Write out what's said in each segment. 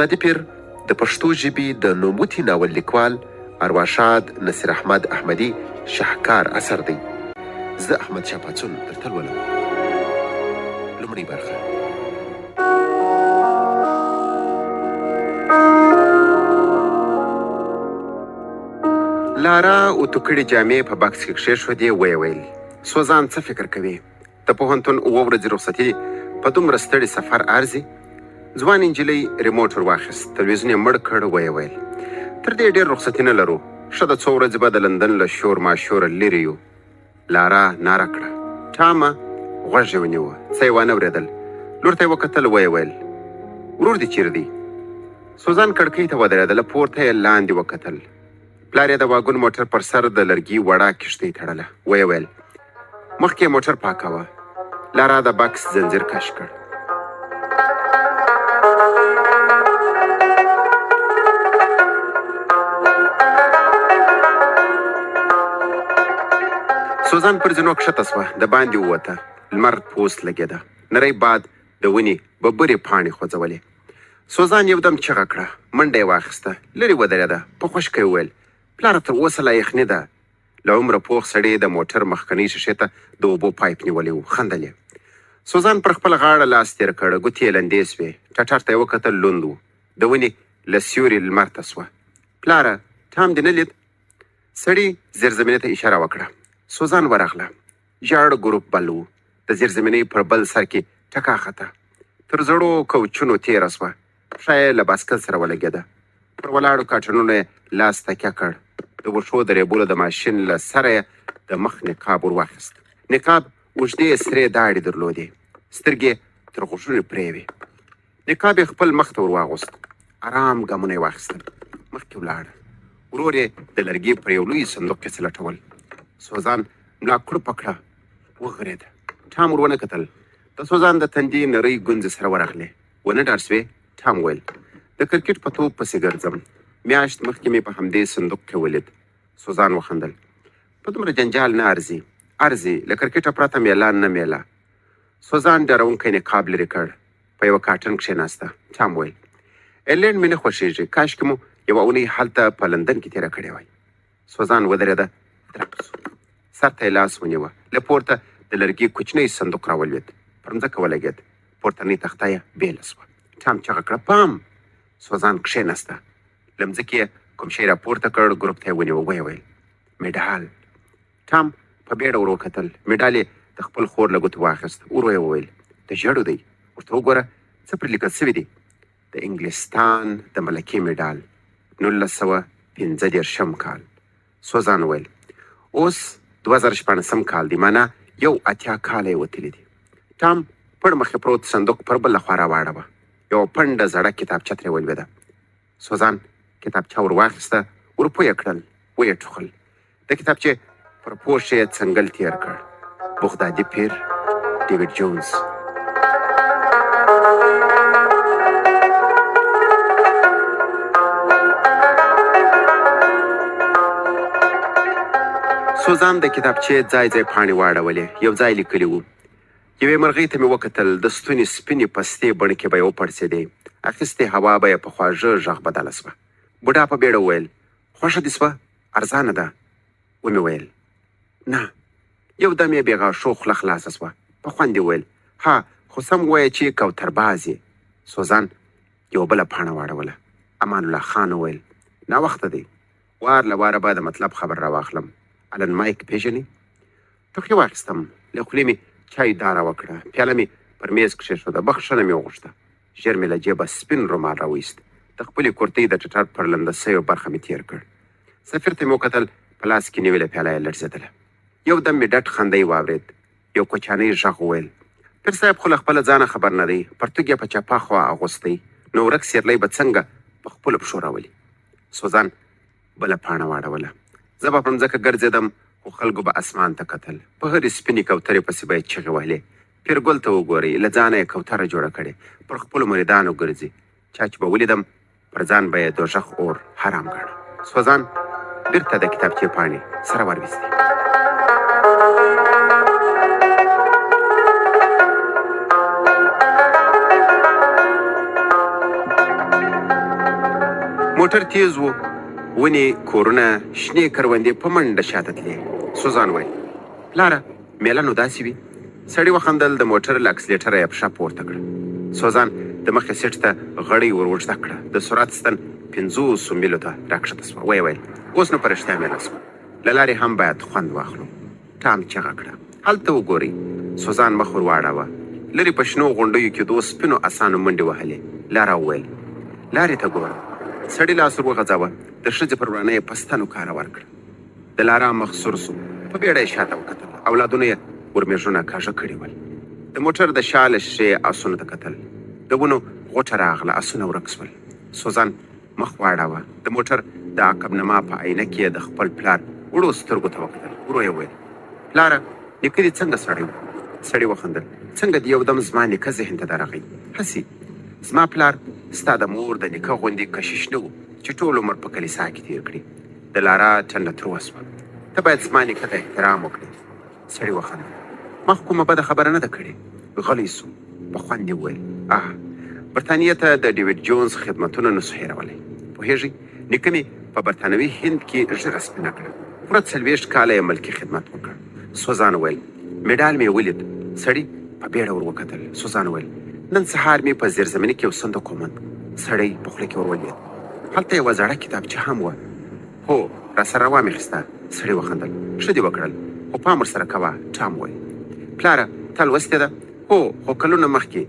بغدادي پیر د پښتو ژبې د نوموتي ناول لیکوال ارواښاد نصیر احمد احمدي شهکار اثر دی. زه احمد شاه پاڅون درته لولم. لومړۍ برخه. لارا اوتو کړې جامې په بکس کې کېښودې، ویې ویل: سوزان څه فکر کوي؟ د پوهنتون اووه ورځې رخصتي په دومره ستړي سفر ارزي؟ ځوان نجلۍ ریموټ ور واخیست، تلویزیون یې مړ کړ، ویې ویل: تر دې ډېر رخصتي نه لرو، ښه ده څو ورځې به د لندن له شور ماشوره لرې یو. لارا ناره کړه. ټامه غوږ یې ونیوه، څه یې وانه اورېدل. لور ته یې وکتل، ویې ویل: ورور دې چیرې دی؟ سوزان کړکۍ ته ودرېدله، پورته یې لاندې وکتل. پلار یې د واګون موټر پر سر د لرګي وړه کښتۍ تړله. ویې ویل: مخکې یې موټر پاکوه. لارا د بکس زنځیر کش کړ. سوزان پر زینو کښته سوه، د باندې ووته. لمر پوست لګېده، نری باد د ونې ببرې پاڼې خوځولې. سوزان یودم چغه کړه، منډه یې واخیسته، لرې ودرېده. په خوشکه یې وویل: پلاره تر اوسه لا یخني ده. له عمره پوخ سړی د موټر مخکنۍ شیشې ته د اوبو پایپ نیولی و، خندل یې. سوزان پر خپله غاړه لاس تېر کړ، ګوتې یې لندې سوې. ټټر ته یې وکتل، لوند و. د ونې له سیوري لمر ته سوه. پلاره ټام دې نه لید؟ سړي زیرزمینۍ ته اشاره وکړه. سوزان ورغله. ژاړ ګروپ بل و. د زیرزمینۍ پر بل سر کې ټکا خته. تر زړو کوچونو تېره سوه. پښه یې له باسکل سره ولګېده. پر ولاړو کاټنونو یې لاس تکیه کړ. د وښو د ریبولو د ماشین له سره یې د مخ نقاب ور واخیست. نقاب اوږدې سرې داړې درلودې، سترګې تر غوږونو پرې وې. نقاب یې خپل مخ ته ور واغوست. ارام ګامونه یې واخیستل، مخکې ولاړه. ورور یې د لرګي پر یو لوی صندوق کې څه لټول. سوزان ملا کړوپه کړه، وغورېده. ټام ور ونه کتل. د سوزان د تندي نرۍ ګونځې سره ورغلې. ونه ډار سوې. ټام ویل: د کرکټ په توپ پسې ګرځم، میاشت مخکې مې په همدې صندوق کې ولید. سوزان وخندل. په دومره جنجال نه ارزي، ارزي له کرکټه پرته میلان نه میله. سوزان ډارونکی نقاب لرې کړ، په یوه کاټن کښېناسته. ټام ویل: ایرلینډ مې نه خوښېږي، کاشکې مو یوه اونۍ هلته په لندن کې تېره کړې وای. سوزان ودرېده، درک سو. سر ته یې لاس ونیوه. له پورته د لرګي کوچنی صندوق راولوېد، پر مځکه ولګېد. پورتنۍ تخته یې بېله سوه. ټام چغه کړه: پام! سوزان کښېناسته. له مځکې یې کوم شی راپورته کړ، ګروپ ته یې ونیوه. ویې ویل: مډال. ټام په بیړه ور وکتل. مډال یې د خپل خور له ګوتو واخیست. ورو یې وویل: د ژړو دی، ورته وګوره څه پرې لیکل سوي دي. د انګلستان د ملکې مډال، 1935 کال. سوزان ویل: اوس 2014 کال دی، معنا 81 کاله یې وتلي دي. ټام پړ مخې پروت صندوق پر بله خوا راواړوه. یوه پنډه زړه کتابچه ترې ولوېده. سوزان کتابچه ور واخیسته، ور پویه کړل، ویې ټوخل. د کتابچې پر پوښ یې څنګل تېر کړ. بغدادي پیر، ډیویډ جونز. سوزان د کتابچې ځای ځای پاڼې واړولې، یو ځای لیکلي وو. یوې مرغۍ ته مې وکتل، د ستوني سپینې پستې بڼکې به یې وپړسېدې. اخیستې هوا به یې په خواږه غږ بدله سوه. بوډا په بیړه وویل: خوښه دې سوه؟ ارزانه ده. ومې ویل: نه. یو دم یې بېغاښو خوله خلاصه سوه. په خوند یې وویل: ها، خو سم ووایه چې کوترباز یې. سوزان یوه بله پاڼه واړوله. امان الله خان وویل: ناوخته دی، وار له واره به د مطلب خبر راواخلم. الن مایک پېژنې؟ ټوخي واخیستم، له خولې مې چای داره وکړه. پیاله مې پر میز کښېښوده، بخښنه مې وغوښته. ژر مې له جیبه سپین رومال راوایست. د خپلې کورتۍ د ټټر پر لنده سویو برخه مې تېر کړ. سفیر ته مې وکتل، په لاس کې نیولې پیاله یې لړزېدله. یو دم مې ډټ خندی واورېد. یو کوچنی غږ وویل: پیر صاحب خو له خپله ځانه خبر نه دی، پرتوګ یې په چپه خوا اغوستی، نو ورک سیرلی به څنګه په خپلو پښو راولي. سوزان بله پاڼه واړوله. زه به پر مځکه ګرځېدم، خو خلکو به اسمان ته کتل. په هرې سپینې کوترې پسې به یې چغې وهلې: پیرګل ته وګورئ، له ځانه یې کوتره جوړه کړې، پر خپلو مریدانو ګرځي. چا چې به ولیدم، پر ځان به یې دوژخ اور حرام ګاڼه. سوزان بیرته د کتابچې پاڼې سره ورویستې. موټر تیز و، ونې کورونه شنې کروندې په منډه شاته تلې. سوزان ویل لاره میله نو داسې وي. سړي وخندل، د موټر له اکسلیټره یې پښه پورته کړه. سوزان د مخې سیټ ته غړۍ ور اوږده کړه. د سرعت ستن 50 میلو ته راکښته سوه. ویې ویل اوس نو په رښتیا میله سوه، له لارې هم باید خوند واخلو. ټام چغه کړه هلته وګورئ. سوزان مخ ور واړوه. لرې په شنو غونډیو کې دوه سپینو اسانو منډې وهلې. لارا وویل لارې ته ګوره. سړي لاس ور وغځاوه، د ښځې پر وړاندې یې په ستنو کاره ورکړه. د لارا مخ سور سو، په بیړه یې شاته وکتل. اولادونه یې ورمېږونه کاږه کړي ول. د موټر د شا له شیشې آسونو ته کتل. د ونو غوټه راغله، آسونه ورک سول. سوزان مخ واړوه. د موټر د عقب نما په عینه کې د خپل پلار وړو سترګو ته وکتل. ورو یې وویل پلاره نیکه دې څنګه سړی و؟ سړي وخندل. څنګه دې یو دم زما نیکه ذهن ته درغی؟ هسې زما پلار ستا د مور د نیکه غوندې کشیش نه و چې ټول عمر په کلیسا کې تېر کړي. د لارا ټنډه تروه سوه. ته باید زما نیکه ته احترام وکړې. سړي وخندل. ما خو کومه بده خبره نه ده کړې. غلی سو. په خوند یې وویل برطانیې ته د ډیویډ جونز خدمتونه نسو هېرولی. پوهېږئ نیکه مې په برطانوي هند کې ژیره سپینه کړه. پوره 40 کاله یې ملکي خدمت وکړ. سوزان ویل میډال مې ولید. سړي په بیړه ور وکتل. سوزان ویل نن سهار مې په زیرزمیني کې یو صندوق وموند. سړی په خوله کې ور ولوېد. هلته یوه زړه کتابچه هم وه. هو راسره وامیخسته. سړي وخندل. ښه دې وکړل، خو پام ورسره کوه. ټام ویل پلاره تا لوستې ده؟ هو خو کلونه مخکې،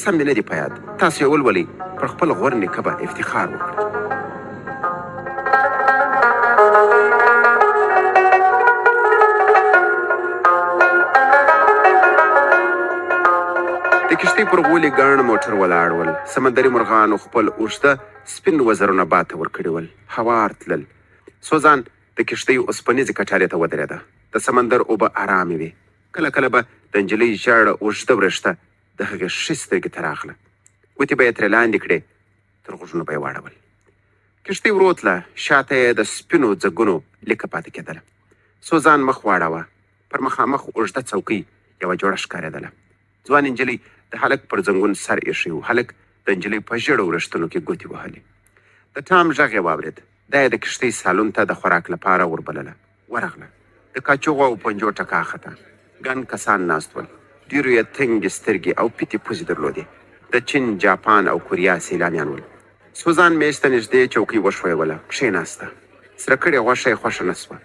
سم مې نه دي په یاد. تاسو یې ولولئ، پر خپل غور نیکه به افتخار وکړي. د کښتۍ پر غولي ګڼ موټر ولاړ ول. سمندري مرغانو خپل اوږده سپین وزرونه باد ته ورکړي ول. هوار تلل. سوزان د کښتۍ اوسپنیزې کټارې ته ودرېده. د سمندر اوبه ارامې وې. کله کله به د نجلۍ ژړه اوږده وریښته د هغې ښې سترګې ته راغله. ګوتې به یې ترې لاندې کړې، تر غوږونو به یې واړول. کښتۍ ورو تله. شاته یې د سپینو ځګونو لیکه پاتې کېدله. سوزان مخ واړوه. پر مخامخ اوږده څوکۍ یوه جوړه ښکارېدله. ځوان نجلۍ د هلک پر زنګون سر ایښی و. هلک د نجلۍ په ژېړو وریښتونو کې ګوتې وهلې. د ټام غږ یې واورېد. دا یې د کښتۍ سالون ته د خوراک لپاره وربلله. ورغله. د کاچوغو او پنجو ټکا خته. ګڼ کسان ناست ول. ډېرو یې تنګې سترګې او پیتې پوزې درلودې. د چین، جاپان او کوریا سیلانیان ول. سوزان میز ته نږدې چوکۍ وښویوله. کښېناسته. سره کړې غوښه یې خوښه نه سوه.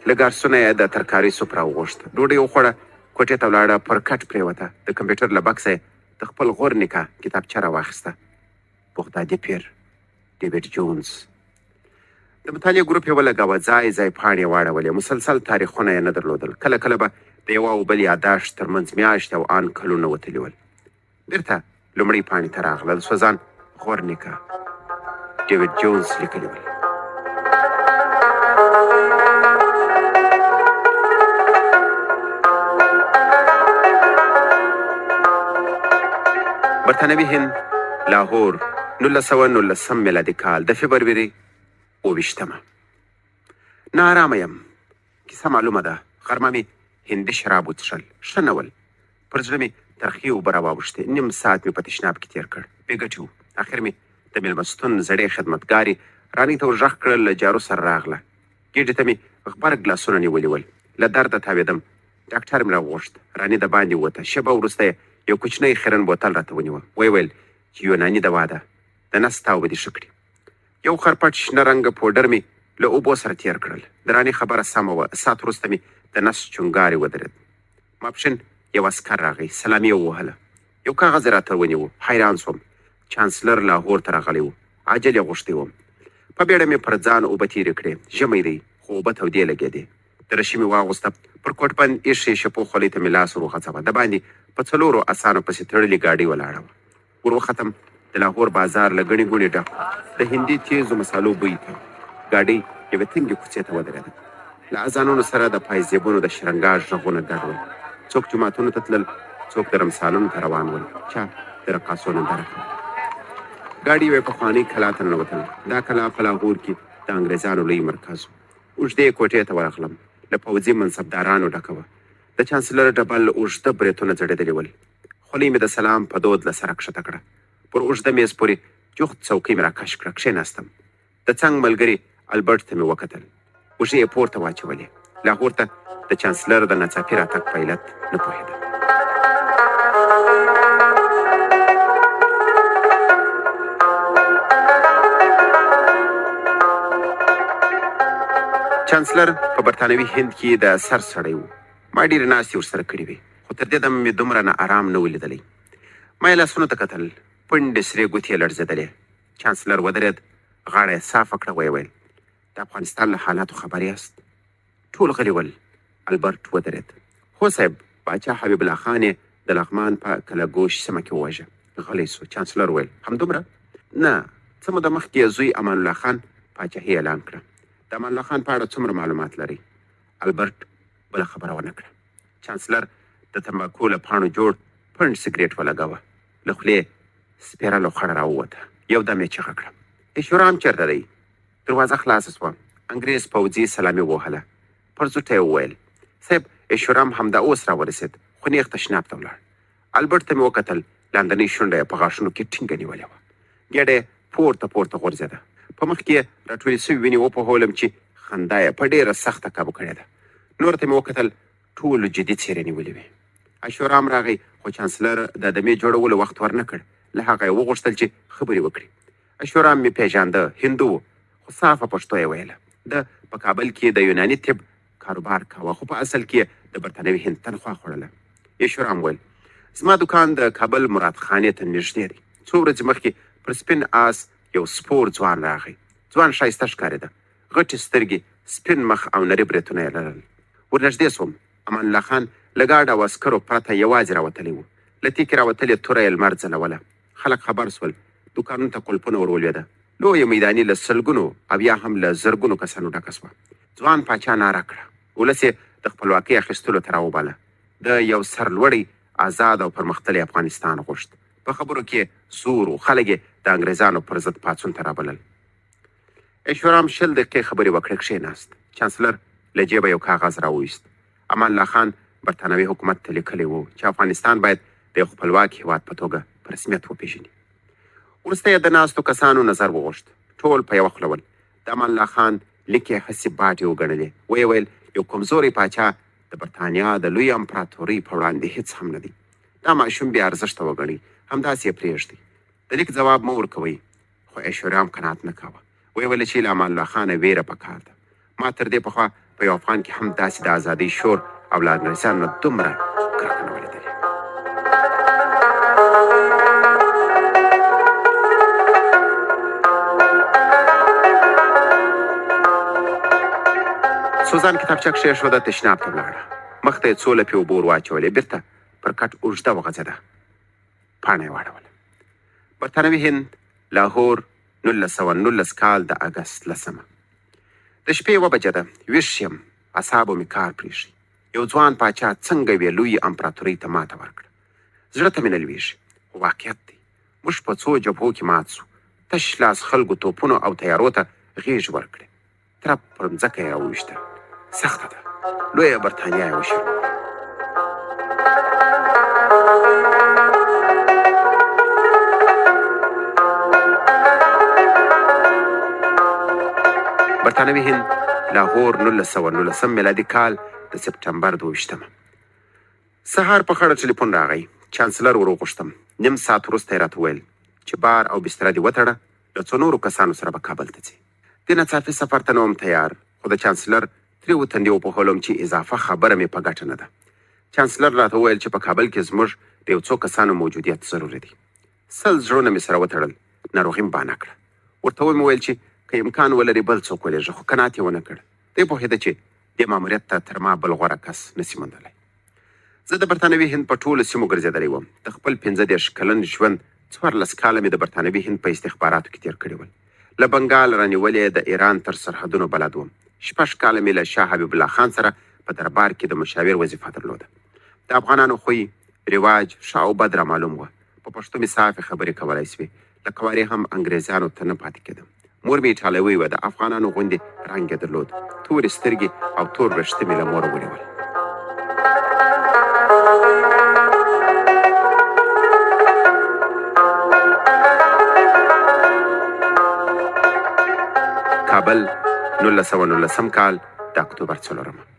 له ګارسونه یې د ترکاري سوپ راوغوښته. ډوډۍ وخوړه. کوټې ته ولاړه. پر کټ پرېوته. د کمپیوټر له بکسه یې د خپل غور نیکه کتابچه راواخیسته. بغدادي پیر، ډیویډ جونز. د مطالعې ګروپ یې ولګاوه. ځای ځای پاڼې یې واړولې. مسلسل تاریخونه یې نه درلودل. کله کله به د یوه او بل یاداشت ترمنځ میاشتې او ان کلونه وتلي ول. بېرته لومړۍ پاڼې ته راغله. د سوزان غور نیکه ډیویډ جونز لیکلي ول. برطانوي هند، لاهور، 1919 میلادي کال د فبروري 28. ناارامه یم. کیسه معلومه ده. غرمه مې هندي شراب وڅښل. ښه نه ول. پر زړه مې ترخې اوبه راواوښتې. نیم ساعت مې په تشناب کې تېر کړ. بې ګټې و. اخر مې د مېلمستون زړې خدمتګارې رانۍ ته ور غږ کړل. له جارو سره راغله. ګېډې ته مې غبرګ ګلاسونه نیولي ول. له درده تاوېدم. ډاکټر مې راوغوښت. راني د باندې ووته. شېبه وروسته یو کوچنی خیرن بوتل راته ونیوه. ویې ویل چې یوناني دوا ده، د نس تاو به دې ښه کړي. یو خرپټ شنه رنګه پوډر مې له اوبو سره تېر کړل. د راني خبره سمه وه. ساعت وروسته مې د نس چونګارې ودرېد. ماپښین یو عسکر راغی. سلامي یې ووهله. یو کاغذ یې راته ونیو. حیران سوم. چانسلر لاهور ته راغلی و. عاجل یې غوښتی وم. په بیړه مې پر ځان اوبه تېرې کړې. ژمی دی خو اوبه تودې لګېدې. درشي مې واغوسته. پر کوټ بند ایښې شپو خولۍ ته مې لاس ور وغځاوه. د باندې په 4 اسانو پسې تړلې ګاډۍ ولاړه وه. ور وختم. د لاهور بازار له ګڼې ګوڼې ډک د هندي تیزو مسالو بوی ته. ګاډۍ یوې تنګې کوڅې ته ودرېده. له اذانونو سره د پایزیبونو د شرنګا غږونه ګډ ول. څوک جوماتونو ته تلل، څوک د رمسالونو ته روان ول، چا د رقاصو ننداره کوله. ګاډۍ یوې پخوانۍ کلا ته ننوتل. دا کلا په لاهور کې د انګریزانو لوی مرکز و. اوږدې کوټې ته ورغلم. له پوځي منصبدارانو ډکه وه. د چانسلر ډبل اوږده برېتونه ځړېدلي ول. خولۍ مې د سلام په دود له سره کښته کړه. پر اوږده میز پورې جوخت څوکۍ مې راکش کړه. کښېناستم. د څنګ ملګري البرټ ته مې وکتل. اوږې یې پورته واچولې. لاهور ته د چانسلر د ناڅاپي راتګ په علت نه پوهېده. چانسلر په برطانوي هند کې د سر سړی و. ما ډېرې ناستې ورسره کړې وې، خو تر دې دمه مې دومره نه ارام نه و لیدلی. ما یې لاسونو ته کتل، پنډې سرې ګوتې یې لړزېدلې. چانسلر ودرېد، غاړه یې صافه کړه، ویې ویل د افغانستان له حالاتو خبر یاست؟ ټول غلي ول. البرټ ودرېد. هو صاحب، باچا حبیب الله خان یې د لغمان په کلهګوش سیمه کې ووژه. غلی سو. چانسلر ویل همدومره؟ نه، څه موده مخکې یې زوی امان الله خان پاچاهي اعلان کړه. د امان الله خان په اړه څومره معلومات لري؟ البرټ بله خبره ونه کړه. چانسلر د تمباکو له پاڼو جوړ پنډ سګرېټ ولګاوه. له خولې سپېره لوخړه راووته. یو دم یې چیغه کړه ایشورام چېرته دی؟ دروازه خلاصه سوه. انګریز پوځي سلامي ووهله. پر زوټه یې وویل صاحب ایشورام همدا اوس راورسېد، خو نیغ تشناب ته ولاړ. البرټ ته مې وکتل. لاندنۍ شونډه یې په غاښونو کې ټینګه نیولې وه. ګېډه یې پورته پورته غورځېده. په مخ کې یې راټولې سوي وینې وپوهولم چې خندا یې په ډېره سخته کابو کړې ده. نور ته مې وکتل، ټولو جدي څېرې نیولې وې. ایشورام راغی، خو چانسلر د دمې جوړولو وخت ورنه کړ. له هغه یې وغوښتل چې خبرې وکړي. ایشورام مې پیژانده، هندو و، خو صافه پښتو یې ویله. د په کابل کې د یوناني طب کاروبار کاوه، خو په اصل کې د برطانوي هند تنخوا خوړله. ایشورام ویل زما دوکان د کابل مراد خانې ته نږدې دی. څو ورځې مخکې پر سپین آس یو سپور ځوان راغی. ځوان ښایسته ښکارېده. غټې سترګې، سپین مخ او نري برېتونه یې لرل. ورنږدې سوم. امان الله خان له ګارډ او عسکرو پرته یوازې راوتلی و. له تیکې راوتلې توره یې لمر ځلوله. خلک خبر سول. دوکانونو ته قلفونه ور ولوېده. لویه میداني له سلګونو او یا هم له زرګونو کسانو ډکه سوه. ځوان پاچا ناره کړه. ولس یې د خپلواکۍ اخیستلو ته راوباله. د یو سرلوړی، آزاد او پرمختللی افغانستان غوښت. په خبرو کې زور و. خلک یې د انګریزانو پر ضد پاڅون ته رابلل. ایشورام 20 دقیقې خبرې وکړې، کښېناست. چانسلر له جیبه یو کاغذ راوویست. امان الله خان برطانوي حکومت ته لیکلی و چې افغانستان باید د یو خپلواک هېواد په توګه په رسمیت وپېژني. وروسته یې د ناستو کسانو نظر وغوښت. ټول په یوه خوله ول. د امان الله خان لیک یې هسې باټې وګڼلې. ویې ویل یو کمزوری پاچا د برطانیا د لوی امپراتورۍ په وړاندې هېڅ هم نه دی. دا ماشوم بې ارزښته وګڼئ، همداسې یې پرېږدئ. د لیک ځواب مه ورکوئ. خو ایشورام قناعت نه کاوه. ویې ویل چې له امان الله خانه ویره پکار ده. ما تر دې پخوا په یو افغان کې هم داسې د ازادۍ شور او له انګریزانو نه دومره کرکه نه وه لیدلې. سوزان کتابچه کښېښوده، تشناب ته ولاړه. مخ ته یې څو لپې اوبه ور واچولې. بېرته پر کټ اوږده وغځېده. پاڼه یې واړوله. برطانوي هند، لاهور، 1919 کال د اګست 10. د شپې 1 بجه ده. ویښ یم. اعصابو مې کار پرېښي. یو ځوان پاچا څنګه یوې لویې امپراتورۍ ته ماته ورکړه. زړه ته مې نه لوېږي. خو واقعیت دی. موږ په څو جبهو کې مات سو. تش لاس خلکو توپونو او تیارو ته غېږ ورکړې. ترپ پر مځکه یې راوویشته. سخته ده. لویه برطانیا یې وشرموله. برطانوي هند، لاهور، 1919 میلادي کال د سپټمبر 22. سهار په خړه ټلیفون راغی. چانسلر ور وغوښتم. نیم ساعت وروسته یې راته وویل چې بار او بستره دې وتړه، له څو نورو کسانو سره به کابل ته ځې. د ناڅاپي سفر ته نه وم تیار، خو د چانسلر ترې وتندې وپوهولم چې اضافه خبره مې په ګټه نه ده. چانسلر راته وویل چې په کابل کې زموږ د یو څو کسانو موجودیت ضروري دی. 100 زړونه مې سره وتړل. ناروغي مې بانه کړه. ورته ومې ویل چې که امکان ولري بل څوک ولېږه، خو قناعت یې ونه کړ. دی پوهېده چې دې ماموریت ته تر ما بل غوره کس نسي موندلی. زه د برطانوي هند په ټولو سیمو ګرځېدلی وم. د خپل 15 کلن ژوند 14 کاله مې د برطانوي هند په استخباراتو کې تېر کړي ول. له بنګال رانیولې د ایران تر سرحدونو بلد وم. 6 کاله مې له شاه حبیب الله خان سره په دربار کې د مشاور وظیفه درلوده. د افغانانو خوی، رواج، ښه او بد را معلوم وه. په پښتو مې صافې خبرې کولی سوې. لکه وارې هم انګریزانو ته نه پاتې کېدم. مور مې ایټالوۍ وه. د افغانانو غوندې رنګ یې درلود. تورې سترګې او تور ویښته مې له موره ونیول. کابل 1919 کال د اکتوبر 4